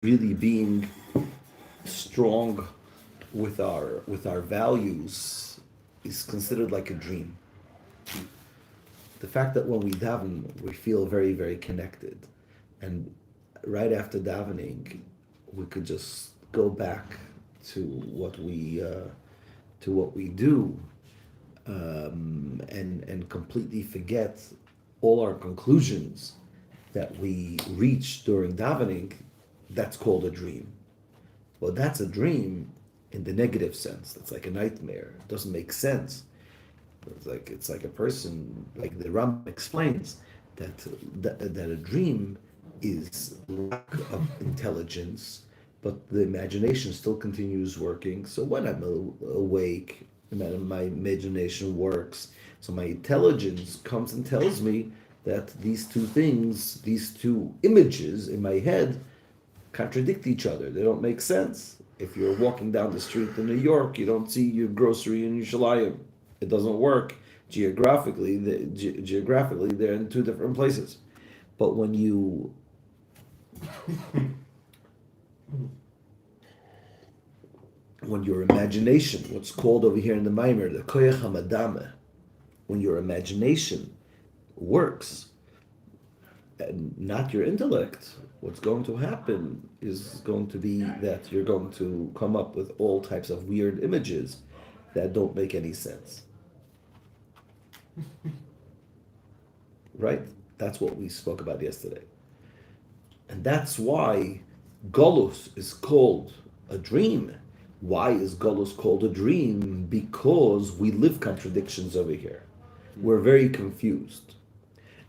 really being strong with our values is considered like a dream. The fact that when we daven, we feel very, very connected, and right after davening, we could just go back to what we do, and completely forget all our conclusions that we reach during davening. That's called a dream. Well, that's a dream in the negative sense. That's like a nightmare. It doesn't make sense. It's like a person, like the Ram explains, that a dream is lack of intelligence, but the imagination still continues working. So when I'm awake, my imagination works. So my intelligence comes and tells me that these two things, these two images in my head, contradict each other. They don't make sense. If you're walking down the street in New York, you don't see your grocery in Yerushalayim. It doesn't work geographically. Geographically, they're in two different places. But when your imagination, what's called over here in the Maimer, the koyach hamadame, when your imagination works, and not your intellect, what's going to happen is going to be that you're going to come up with all types of weird images that don't make any sense. Right? That's what we spoke about yesterday. And that's why Golus is called a dream. Why is Golus called a dream? Because we live contradictions over here. We're very confused.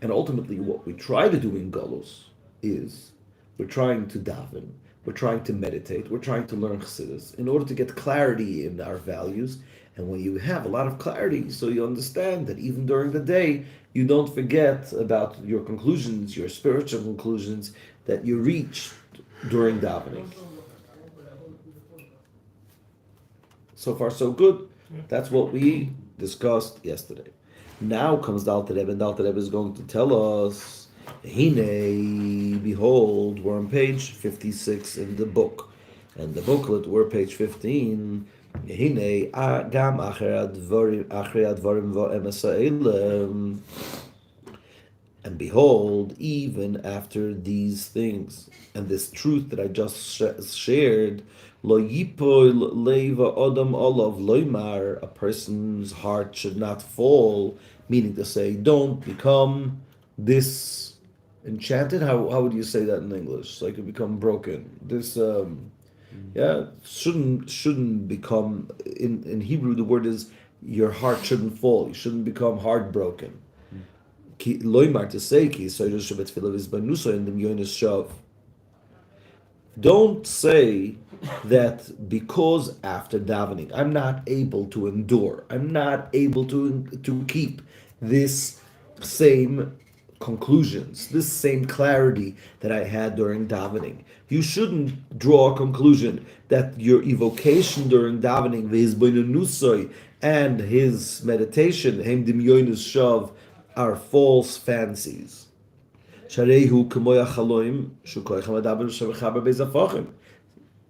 And ultimately what we try to do in Golus is we're trying to daven, we're trying to meditate, we're trying to learn Chassidus in order to get clarity in our values. And when you have a lot of clarity, so you understand that even during the day, you don't forget about your conclusions, your spiritual conclusions that you reach during davening. So far, so good. That's what we discussed yesterday. Now comes the Alter Rebbe, and the Alter Rebbe is going to tell us, Hine, behold, we're on page 56 in the book. And the booklet, we're page 15. Hine, gam achrei advarim va'emes ha'elem. And behold, even after these things, and this truth that I just shared, lo yipoil leiva odam olav loymar, a person's heart should not fall, meaning to say, don't become disenchanted. How would you say that in English? Like, it become broken. Shouldn't become, in Hebrew the word is, your heart shouldn't fall. You shouldn't become heartbroken. Loymar, to say, ki soiros shevet tefillah v'izbanuso in the Mayanot shav. Don't say that because after davening I'm not able to endure, I'm not able to keep this same conclusions, this same clarity that I had during davening. You shouldn't draw a conclusion that your evocation during davening, v'izbanuso, and his meditation, hem dimyoinus shav, are false fancies.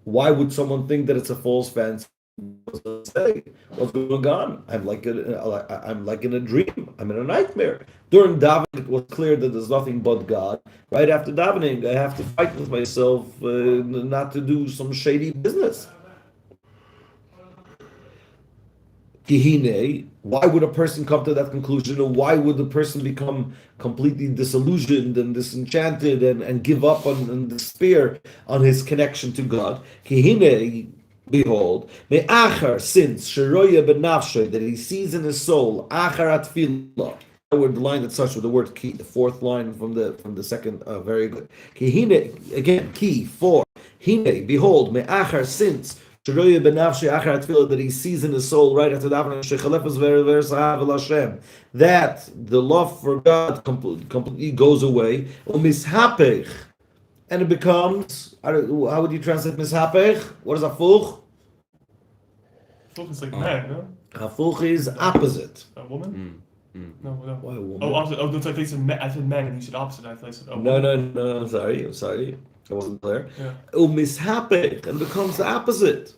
Why would someone think that it's a false fancy? Say, what's going on? I'm like in a dream. I'm in a nightmare. During davening, it was clear that there's nothing but God. Right after davening, I have to fight with myself not to do some shady business. Why would a person come to that conclusion, or why would the person become completely disillusioned and disenchanted and give up on and despair on his connection to God? Behold, since sheroya benafshe, that he sees in his soul, acharat tefillah. The line that starts with the word ki, the fourth line from the second. Very good. Again, ki, for hine, behold, me'achar, since that he sees in his soul right after davening that the love for God completely goes away, and it becomes, how would you translate mishapech? What is hafuch? Hafuch is like man, no? Hafuch is opposite. A woman? No. Why a woman? Oh, opposite. Oh, that's like I said man, and you said opposite. I said no. I'm sorry. I wasn't clear. Yeah. Umishapech, and becomes the opposite.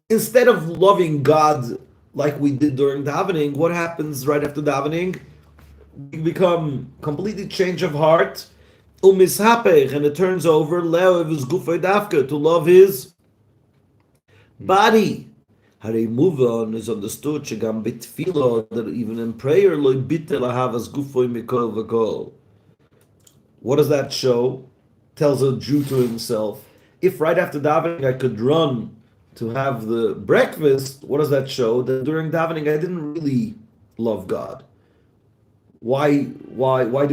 Instead of loving God like we did during davening, what happens right after davening? We become completely change of heart. Umishapech, and it turns over le'ohev his gufay dafka, to love his body. Harei move on is understood shegam bitfilo, that even in prayer loy bitel ahavas gufay mikol v'kol. What does that show? Tells a Jew to himself, if right after davening I could run to have the breakfast, what does that show? That during davening I didn't really love God. Why would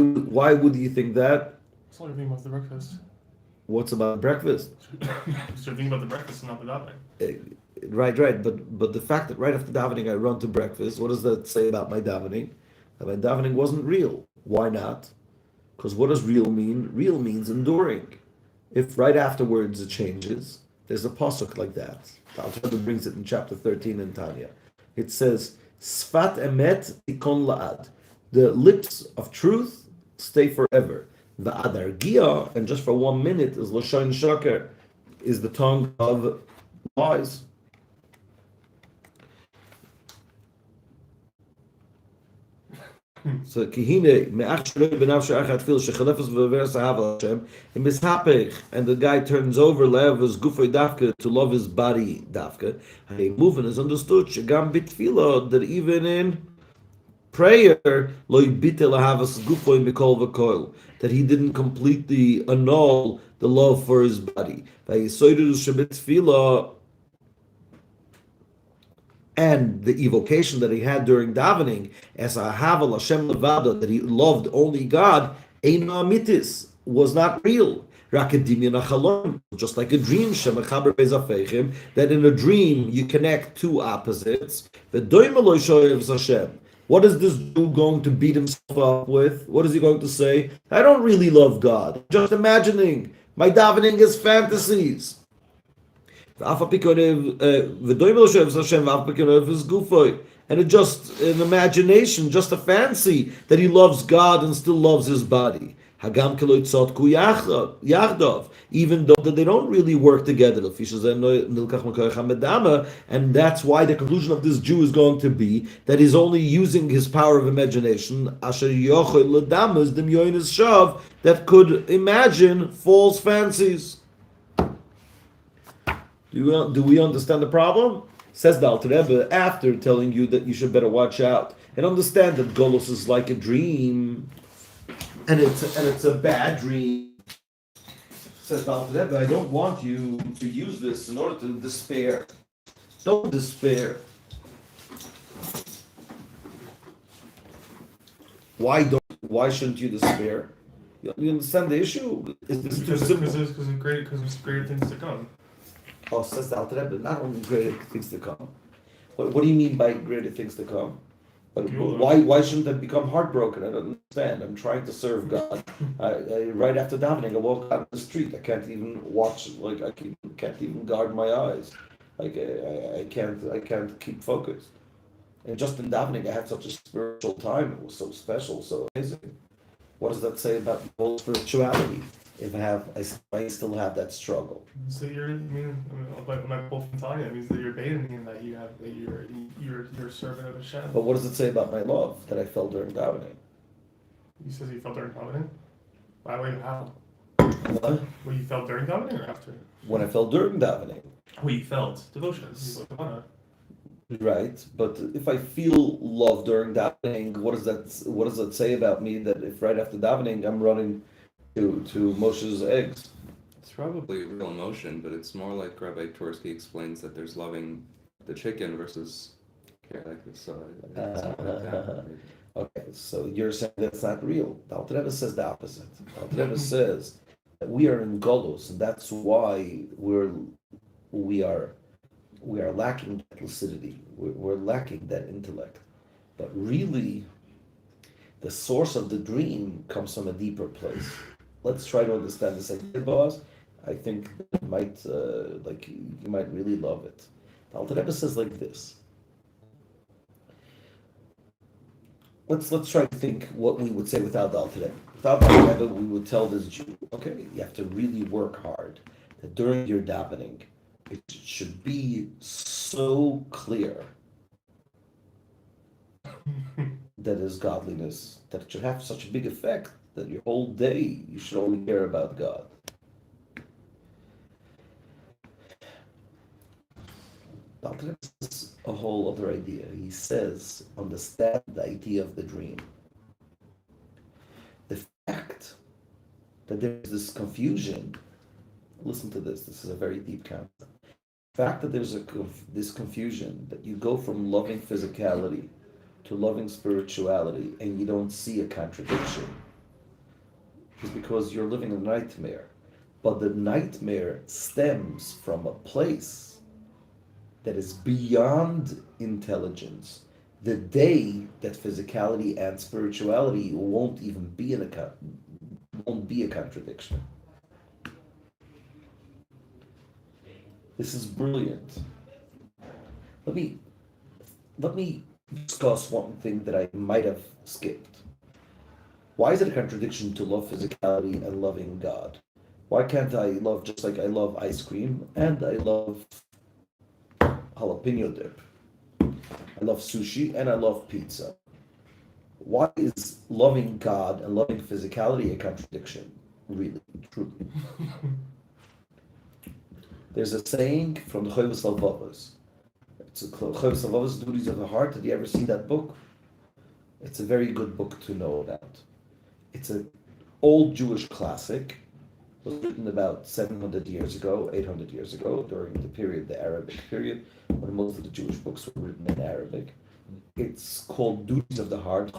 you think that? It's only thinking about the breakfast. What's about breakfast? You're thinking about the breakfast and not the davening. Right. But the fact that right after davening I run to breakfast, what does that say about my davening? That my davening wasn't real. Why not? Because what does real mean? Real means enduring. If right afterwards it changes, there's a pasuk like that. The Alter Rebbe brings it in chapter 13 in Tanya. It says, Sfat emet ikon la'ad. The lips of truth stay forever. The adargia, and just for 1 minute, is lashon shaker, is the tongue of lies. So kihine me'ach shloi b'nafshe achat fil shechalefes v'veres ahav Hashem in mishapech, and the guy turns over le'av his gufay dafka, to love his body dafka. Hey, moving is understood shegam bitfilo, that even in prayer loy bitel ahavas gufay mikol v'kol, that he didn't completely annul the love for his body. Vayisoidu shebitfilo, and the evocation that he had during davening, as ahav Hashem levado, that he loved only God, eino amitis, was not real. Just like a dream, that in a dream you connect two opposites. What is this Jew going to beat himself up with? What is he going to say? I don't really love God. I'm just imagining. My davening is fantasies. And it's just an imagination, just a fancy that he loves God and still loves his body. Even though that they don't really work together. And that's why the conclusion of this Jew is going to be that he's only using his power of imagination that could imagine false fancies. Do we understand the problem? Says the Alter Rebbe, after telling you that you should better watch out and understand that Golos is like a dream, and it's a bad dream. Says the Alter Rebbe, I don't want you to use this in order to despair. Don't despair. Why shouldn't you despair? You understand the issue? Is this too simple? Because there's greater things to come. Oh, says the Alter Rebbe, not only greater things to come. What do you mean by greater things to come? Why shouldn't I become heartbroken? I don't understand. I'm trying to serve God. Right after davening, I walk out the street. I can't even watch. Can't even guard my eyes. I can't keep focused. And just in davening, I had such a spiritual time. It was so special, so amazing. What does that say about the whole spirituality? If I still have that struggle. So like both in Tanya, it means that you're bathing in that you're a servant of Hashem. But what does it say about my love that I felt during davening? You said you felt during davening? By the way, how? What? What you felt during davening or after? When I felt during davening. What you felt? Devotion. Right, but if I feel love during davening, what does that say about me? That if right after davening I'm running to Moshe's eggs. It's probably real emotion, but it's more like Rabbi Torsky explains that there's loving the chicken versus like this. Okay, so you're saying that's not real. The Alter Rebbe says the opposite. The Alter Rebbe says that we are in Golos, and that's why we are lacking that lucidity. We're lacking that intellect. But really, the source of the dream comes from a deeper place. Let's try to understand this idea, boss. I think it might, you might really love it. The Alter Rebbe says like this. Let's try to think what we would say without the Alter Rebbe. without the Rebbe, we would tell this Jew, okay, you have to really work hard. That during your davening, it should be so clear that is godliness, that it should have such a big effect that your whole day you should only care about God. Dr. has a whole other idea. He says, understand the idea of the dream. The fact that there's this confusion, listen to this is a very deep concept. The fact that there's this confusion, that you go from loving physicality to loving spirituality and you don't see a contradiction, is because you're living a nightmare. But the nightmare stems from a place that is beyond intelligence. The day that physicality and spirituality won't even be won't be a contradiction. This is brilliant. Let me discuss one thing that I might have skipped. Why is it a contradiction to love physicality and loving God? Why can't I love just like I love ice cream and I love jalapeno dip? I love sushi and I love pizza. Why is loving God and loving physicality a contradiction? Really, truly. There's a saying from the Chovos HaLevavos. It's a Chovos HaLevavos, Duties of the Heart. Did you ever see that book? It's a very good book to know about. It's an old Jewish classic. It was written about 700 years ago, 800 years ago, during the Arabic period, when most of the Jewish books were written in Arabic. It's called Duties of the Heart.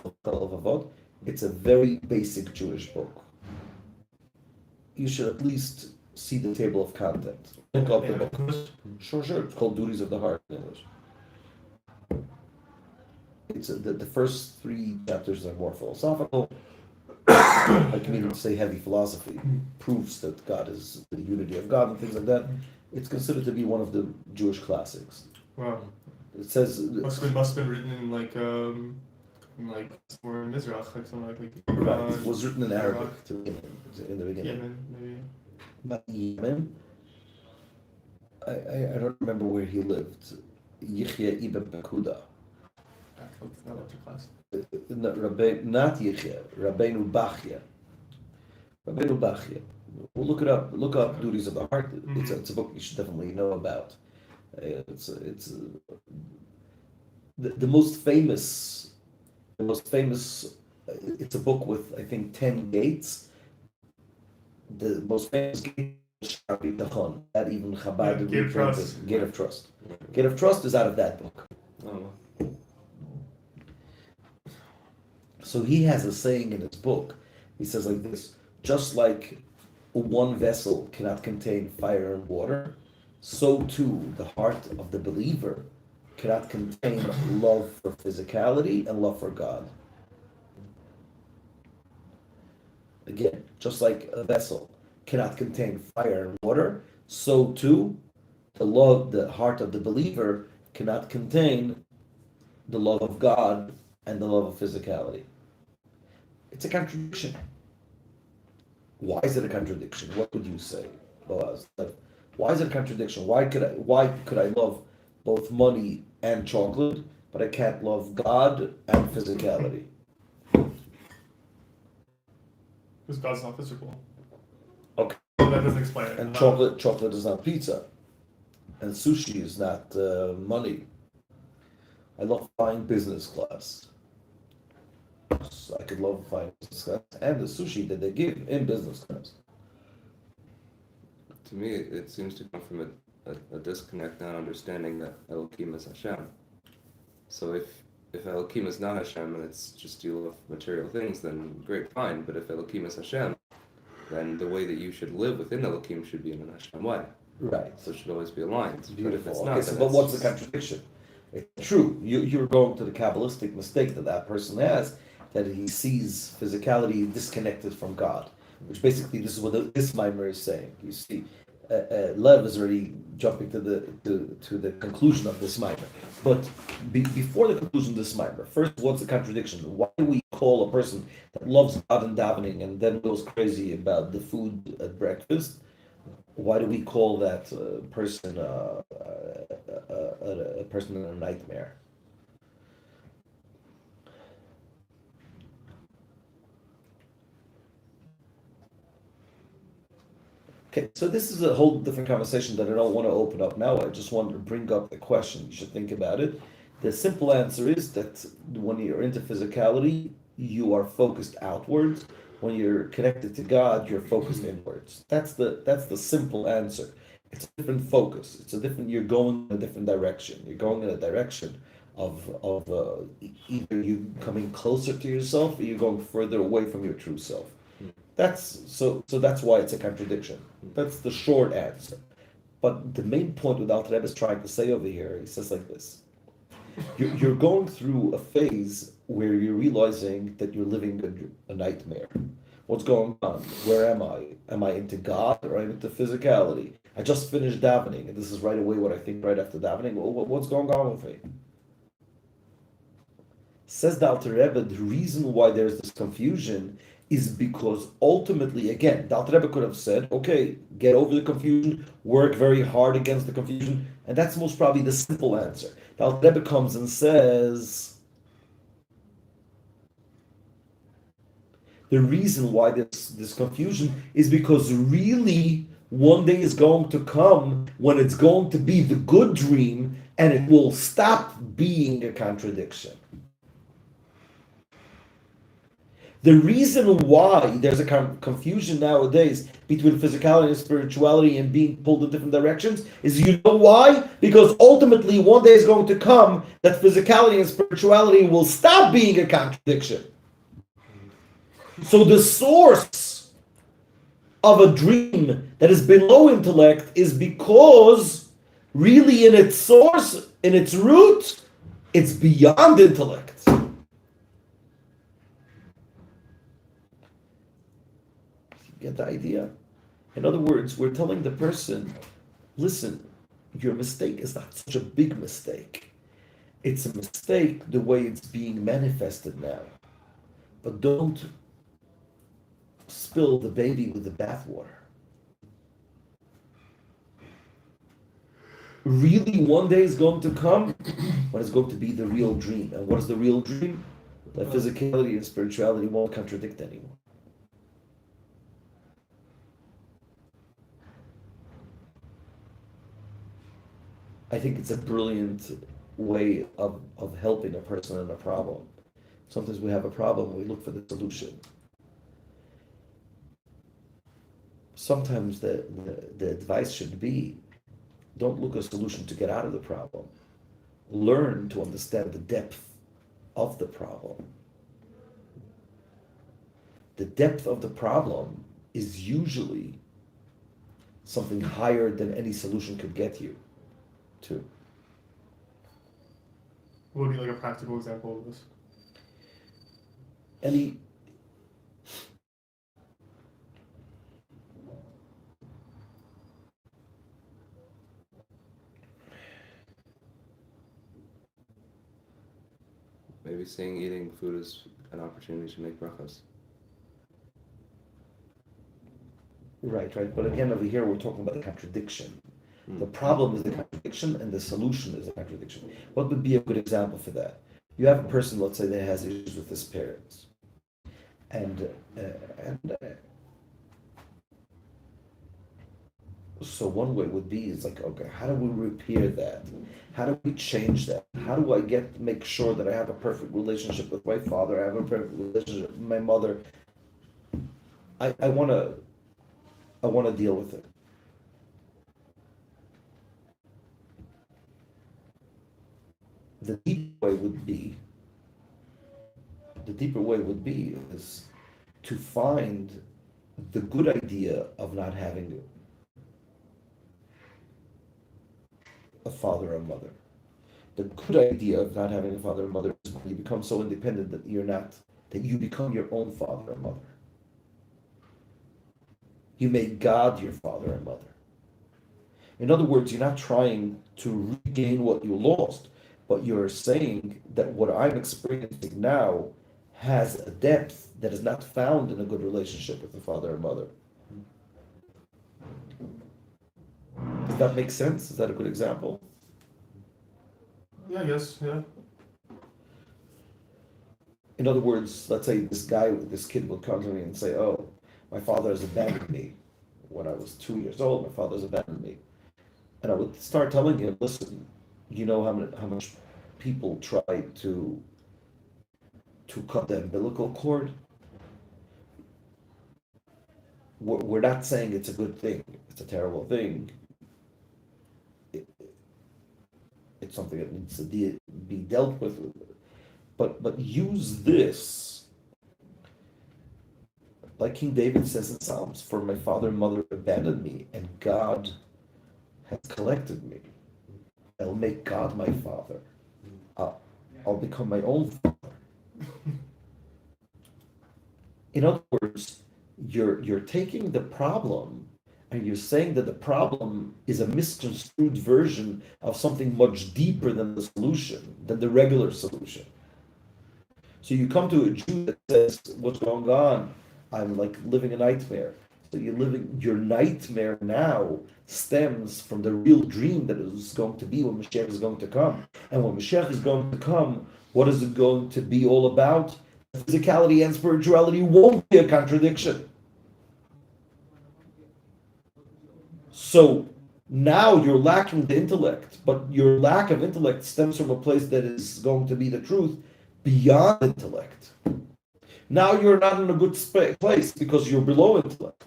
It's a very basic Jewish book. You should at least see the table of content. Look up the book. Sure. It's called Duties of the Heart in English. It's the first 3 chapters are more philosophical. I can even say heavy philosophy, proves that God is the unity of God and things like that. It's considered to be one of the Jewish classics. Wow. It says must have been written in like somewhere in Mizrach, like something like right. It was written in Arabic in the beginning. Yemen, maybe. Not Yemen. I don't remember where he lived. Yihya ibn Bakuda. That was your class. Not Yihya, Rabbeinu Bachya. Rabbeinu Bachya. We'll look it up. Look up Duties of the Heart. It's a book you should definitely know about. It's the most famous. It's a book with I think 10 gates. The most famous gate is Shar Bitachon. That even Chabad Gate of Trust. Gate of Trust. Gate of Trust is out of that book. Oh. So he has a saying in his book. He says like this: just like one vessel cannot contain fire and water, so too the heart of the believer cannot contain love for physicality and love for God. Again, just like a vessel cannot contain fire and water, so too the heart of the believer cannot contain the love of God and the love of physicality. It's a contradiction. Why is it a contradiction? What would you say, Boaz? Why is it a contradiction? Why could I love both money and chocolate, but I can't love God and physicality? Because God's not physical. Okay. So that doesn't explain it. And chocolate is not pizza, and sushi is not money. I love flying business class. So I could love flying business class and the sushi that they give in business class. To me, it seems to come from a disconnect, not understanding that Elohim is Hashem. So if Elohim is not Hashem and it's just you love material things, then great, fine. But if Elohim is Hashem, then the way that you should live within Elohim should be in an Hashem way. Right. So it should always be aligned. It's beautiful. But if it's Okay, not, so, then but it's what's just- the contradiction? It's true. You're going to the Kabbalistic mistake that person has, that he sees physicality disconnected from God, which basically this is what this mimer is saying. You see, Lev is already jumping to the conclusion of this mimer. But before the conclusion of this mimer, first, what's the contradiction? Why do we call a person that loves God and davening and then goes crazy about the food at breakfast? Why do we call that person a person in a nightmare? Okay, so this is a whole different conversation that I don't want to open up now. I just want to bring up the question. You should think about it. The simple answer is that when you're into physicality, you are focused outwards. When you're connected to God, you're focused inwards. That's the simple answer. It's a different focus. You're going in a different direction. You're going in a direction of either you coming closer to yourself or you're going further away from your true self. That's why it's a contradiction. That's the short answer. But the main point what Alter Rebbe is trying to say over here, he says like this. You're going through a phase where you're realizing that you're living a nightmare. What's going on? Where am I? Am I into God or am I into physicality? I just finished davening, and this is right away what I think right after davening. What's going on with me? Says the Alter Rebbe, the reason why there's this confusion is because ultimately, again, the Alter Rebbe could have said, okay, get over the confusion, work very hard against the confusion, and that's most probably the simple answer. The Alter Rebbe comes and says, the reason why this confusion is because really one day is going to come when it's going to be the good dream and it will stop being a contradiction. The reason why there's a confusion nowadays between physicality and spirituality and being pulled in different directions is, you know why? Because ultimately one day is going to come that physicality and spirituality will stop being a contradiction. So the source of a dream that is below intellect is because really in its source, in its root, it's beyond intellect. Get the idea? In other words, we're telling the person, listen, your mistake is not such a big mistake. It's a mistake the way it's being manifested now. But don't spill the baby with the bathwater. Really, one day is going to come when it's going to be the real dream. And what is the real dream? That physicality and spirituality won't contradict anymore. I think it's a brilliant way of helping a person in a problem. Sometimes we have a problem, we look for the solution. Sometimes the advice should be, don't look at a solution to get out of the problem. Learn to understand the depth of the problem. The depth of the problem is usually something higher than any solution could get you to. What would be like a practical example of this? Maybe seeing eating food as an opportunity to make brachas. Right. But again, over here, we're talking about the contradiction. The problem is the contradiction, and the solution is the contradiction. What would be a good example for that? You have a person, let's say, that has issues with his parents, and so one way would be is like, okay, how do we repair that? How do we change that? How do I make sure that I have a perfect relationship with my father? I have a perfect relationship with my mother. I want to deal with it. The deeper way would be is to find the good idea of not having a father or mother. The good idea of not having a father or mother is when you become so independent that you become your own father or mother. You make God your father and mother. In other words, you're not trying to regain what you lost, but you're saying that what I'm experiencing now has a depth that is not found in a good relationship with the father and mother. Does that make sense? Is that a good example? Yeah, I guess, yeah. In other words, let's say this kid would come to me and say, "Oh, my father has abandoned me. When I was 2 years old, my father's abandoned me." And I would start telling him, "Listen, you know how much people try to cut the umbilical cord? We're not saying it's a good thing. It's a terrible thing. It's something that needs to be dealt with. But use this, like King David says in Psalms, for my father and mother abandoned me, and God has collected me. I'll make God my father. I'll become my own father." In other words, you're taking the problem and you're saying that the problem is a misconstrued version of something much deeper than the solution, than the regular solution. So you come to a Jew that says, "What's going on? I'm like living a nightmare." So your nightmare now stems from the real dream that is going to be when Mashiach is going to come. And when Mashiach is going to come, what is it going to be all about? Physicality and spirituality won't be a contradiction. So now you're lacking the intellect, but your lack of intellect stems from a place that is going to be the truth beyond intellect. Now you're not in a good place because you're below intellect.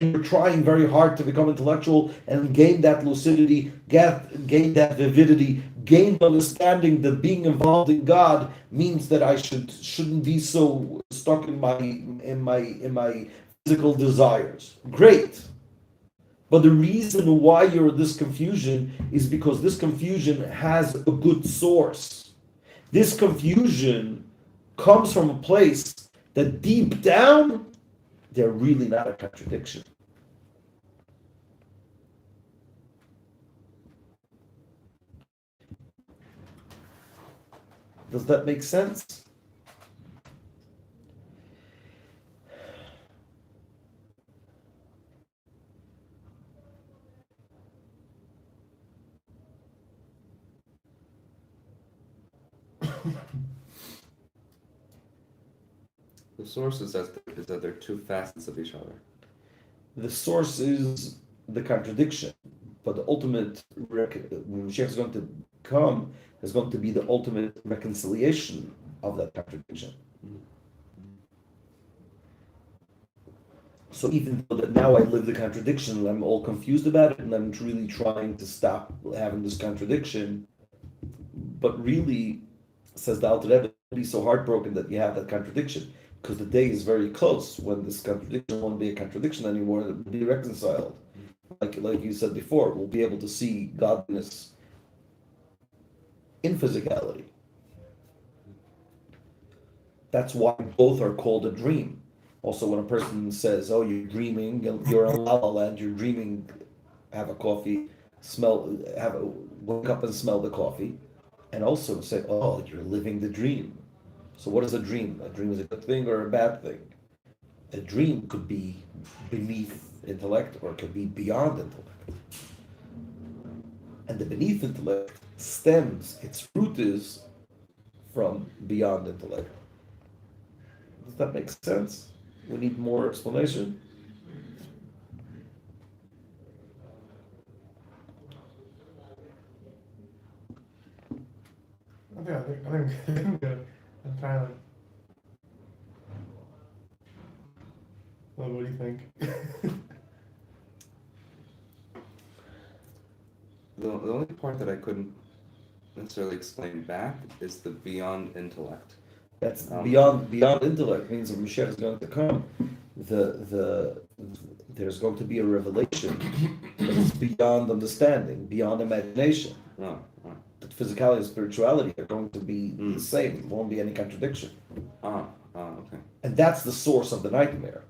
You're trying very hard to become intellectual and gain that lucidity, gain that vividity, gain the understanding that being involved in God means that I shouldn't be so stuck in my physical desires. Great. But the reason why you're in this confusion is because this confusion has a good source. This confusion comes from a place that deep down, they're really not a contradiction. Does that make sense? The source is that they're two facets of each other. The source is the contradiction, but the ultimate, when Mashiach is going to come, is going to be the ultimate reconciliation of that contradiction. So even though that now I live the contradiction, and I'm all confused about it, and I'm really trying to stop having this contradiction, but really, says the Alter Rebbe, be so heartbroken that you have that contradiction, because the day is very close when this contradiction won't be a contradiction anymore, it will be reconciled. Like you said before, we'll be able to see godliness in physicality. That's why both are called a dream. Also, when a person says, "Oh, you're dreaming," you're in La La Land, you're dreaming, have a coffee, wake up and smell the coffee, and also say, "Oh, you're living the dream." So what is a dream? A dream is a good thing or a bad thing? A dream could be beneath intellect or it could be beyond intellect. And the beneath intellect stems, its root is from beyond intellect. Does that make sense? We need more explanation. I think good. I'm trying to. Well, what do you think? The only part that I couldn't necessarily explain back is the beyond intellect. That's beyond intellect means when Mashiach is going to come, there's going to be a revelation that is beyond understanding, beyond imagination. Oh. That physicality and spirituality are going to be the same. There won't be any contradiction. Okay. And that's the source of the nightmare.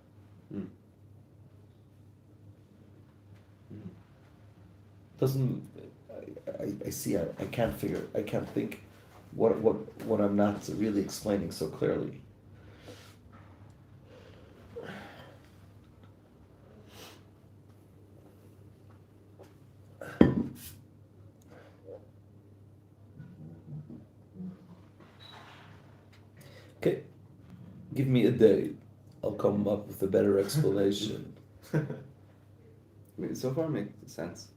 doesn't. I see. I can't figure. I can't think. What I'm not really explaining so clearly. Okay, give me a day. I'll come up with a better explanation. I mean, so far makes sense,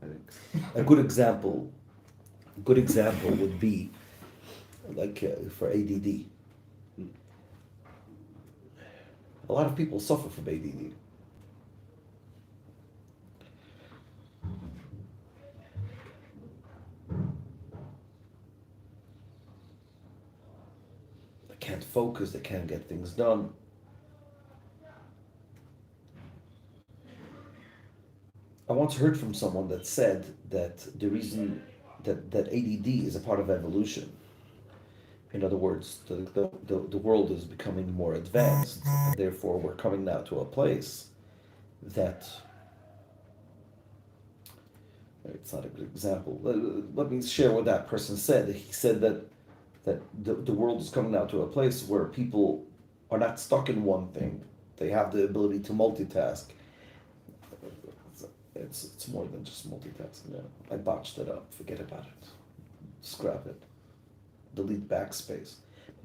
I think. A good example would be like for ADD. A lot of people suffer from ADD. They can't focus, they can't get things done. I once heard from someone that said that the reason that ADD is a part of evolution. In other words, the world is becoming more advanced, and therefore we're coming now to a place that, it's not a good example. Let me share what that person said. He said that the world is coming now to a place where people are not stuck in one thing. They have the ability to multitask. It's more than just multitasking. Yeah. I botched it up. Forget about it. Scrap it. Delete backspace.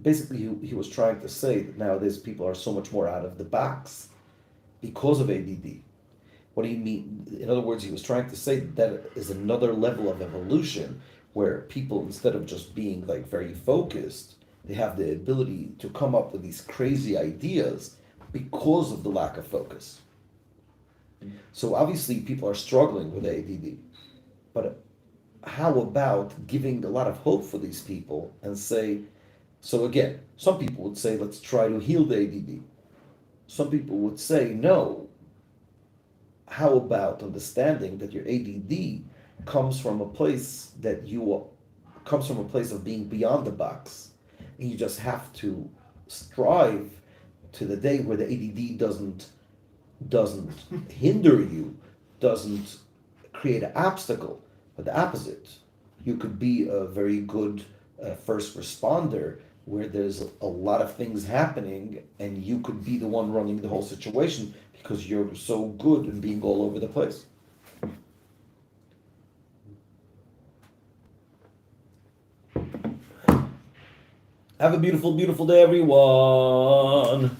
Basically, he was trying to say that nowadays people are so much more out of the box because of ADD. What do you mean? In other words, he was trying to say that is another level of evolution where people, instead of just being like very focused, they have the ability to come up with these crazy ideas because of the lack of focus. So obviously people are struggling with ADD, but how about giving a lot of hope for these people and say, so again, some people would say, let's try to heal the ADD. Some people would say, no. How about understanding that your ADD comes from a place of being beyond the box, and you just have to strive to the day where the ADD doesn't hinder you, doesn't create an obstacle, but the opposite. You could be a very good first responder where there's a lot of things happening and you could be the one running the whole situation because you're so good in being all over the place. Have a beautiful, beautiful day, everyone.